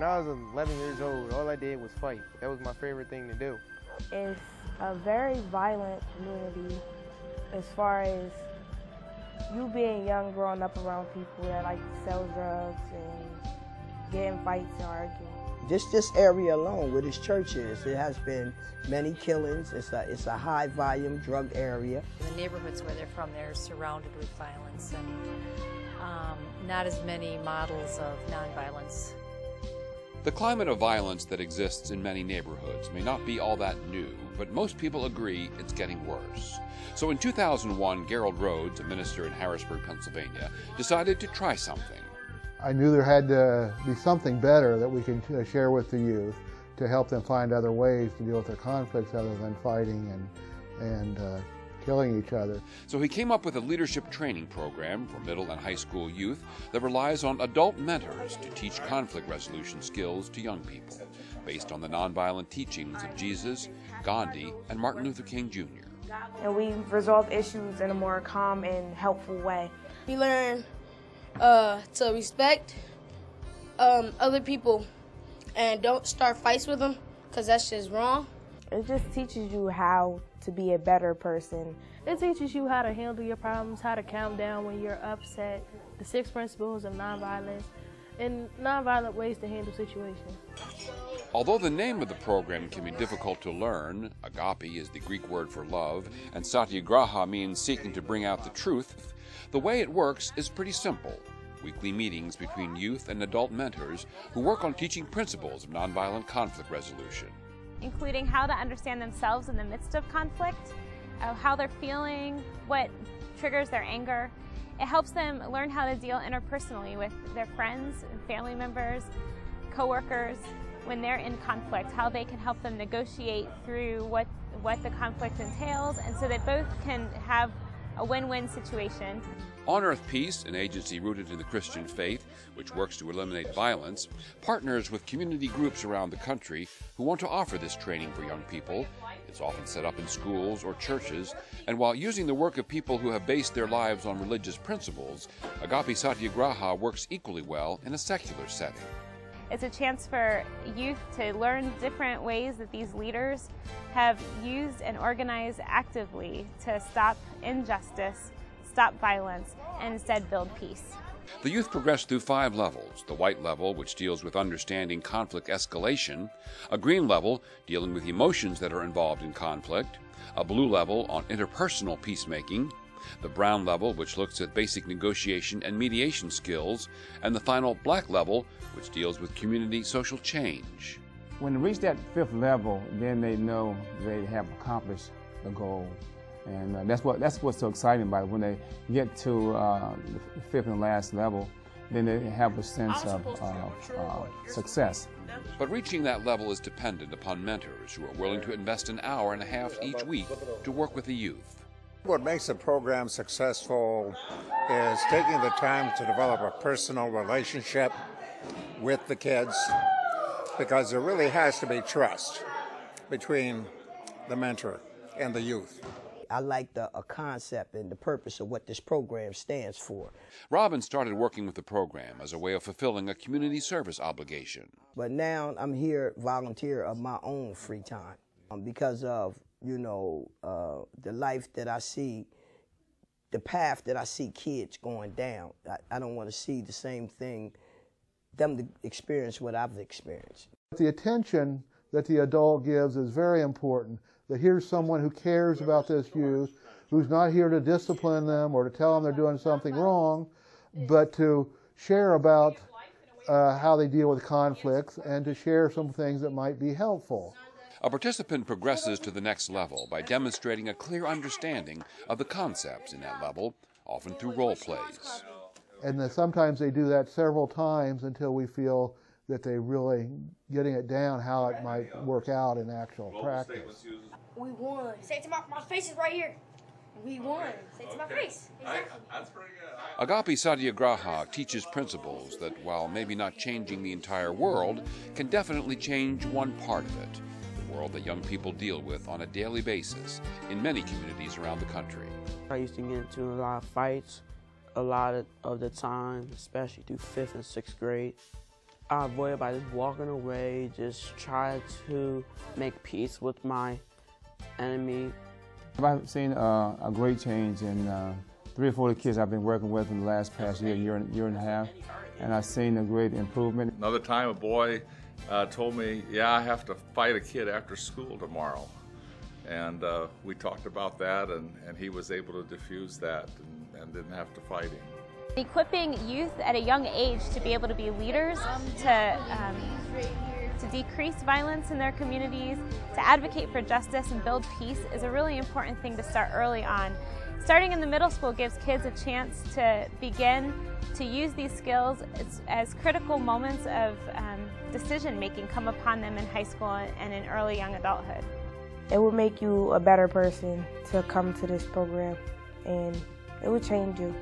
When I was 11 years old, all I did was fight. That was my favorite thing to do. It's a very violent community as far as you being young, growing up around people that like to sell drugs and get in fights and argue. Just this area alone, where this church is, it has been many killings. It's a high volume drug area. The neighborhoods where they're from, they're surrounded with violence and not as many models of nonviolence. The climate of violence that exists in many neighborhoods may not be all that new, but most people agree it's getting worse. So in 2001, Gerald Rhodes, a minister in Harrisburg, Pennsylvania, decided to try something. I knew there had to be something better that we could share with the youth to help them find other ways to deal with their conflicts other than fighting and killing each other. So he came up with a leadership training program for middle and high school youth that relies on adult mentors to teach conflict resolution skills to young people, based on the nonviolent teachings of Jesus, Gandhi, and Martin Luther King Jr. And we resolve issues in a more calm and helpful way. We learn to respect other people and don't start fights with them, because that's just wrong. It just teaches you how to be a better person. It teaches you how to handle your problems, how to calm down when you're upset, the 6 principles of nonviolence, and nonviolent ways to handle situations. Although the name of the program can be difficult to learn, agape is the Greek word for love, and satyagraha means seeking to bring out the truth, the way it works is pretty simple. Weekly meetings between youth and adult mentors who work on teaching principles of nonviolent conflict resolution, including how to understand themselves in the midst of conflict, how they're feeling, what triggers their anger. It helps them learn how to deal interpersonally with their friends, family members, coworkers when they're in conflict, how they can help them negotiate through what the conflict entails, and so that both can have a win-win situation. On Earth Peace, an agency rooted in the Christian faith, which works to eliminate violence, partners with community groups around the country who want to offer this training for young people. It's often set up in schools or churches, and while using the work of people who have based their lives on religious principles, Agape-Satyagraha works equally well in a secular setting. It's a chance for youth to learn different ways that these leaders have used and organized actively to stop injustice, stop violence, and instead build peace. The youth progress through 5 levels: the white level, which deals with understanding conflict escalation, a green level dealing with emotions that are involved in conflict, a blue level on interpersonal peacemaking, the brown level, which looks at basic negotiation and mediation skills, and the final black level, which deals with community social change. When they reach that 5th level, then they know they have accomplished the goal. And that's what's so exciting about it. When they get to the 5th and last level, then they have a sense of success. But reaching that level is dependent upon mentors who are willing to invest an hour and a half each week to work with the youth. What makes a program successful is taking the time to develop a personal relationship with the kids, because there really has to be trust between the mentor and the youth. I like the concept and the purpose of what this program stands for. Robin started working with the program as a way of fulfilling a community service obligation. But now I'm here volunteer of my own free time because of, the life that I see, the path that I see kids going down. I don't want to see the same thing, them to experience what I've experienced. The attention that the adult gives is very important. That here's someone who cares about this youth, who's not here to discipline them or to tell them they're doing something wrong, but to share about how they deal with conflicts and to share some things that might be helpful. A participant progresses to the next level by demonstrating a clear understanding of the concepts in that level, often through role plays. And then sometimes they do that several times until we feel that they're really getting it down how it might work out in actual practice. We won. Say it to my face is right here. We won. Say it to my face. Exactly. That's pretty good. Agape-Satyagraha teaches principles that, while maybe not changing the entire world, can definitely change one part of it, the world that young people deal with on a daily basis in many communities around the country. I used to get into a lot of fights a lot of the time, especially through 5th and 6th grade. I avoid it by just walking away, just try to make peace with my enemy. I've seen a great change in 3 or 4 of the kids I've been working with in the past year and a half, and I've seen a great improvement. Another time a boy told me, yeah, I have to fight a kid after school tomorrow. And we talked about that, and he was able to diffuse that and didn't have to fight him. Equipping youth at a young age to be able to be leaders, to decrease violence in their communities, to advocate for justice and build peace is a really important thing to start early on. Starting in the middle school gives kids a chance to begin to use these skills as critical moments of decision making come upon them in high school and in early young adulthood. It will make you a better person to come to this program, and it will change you.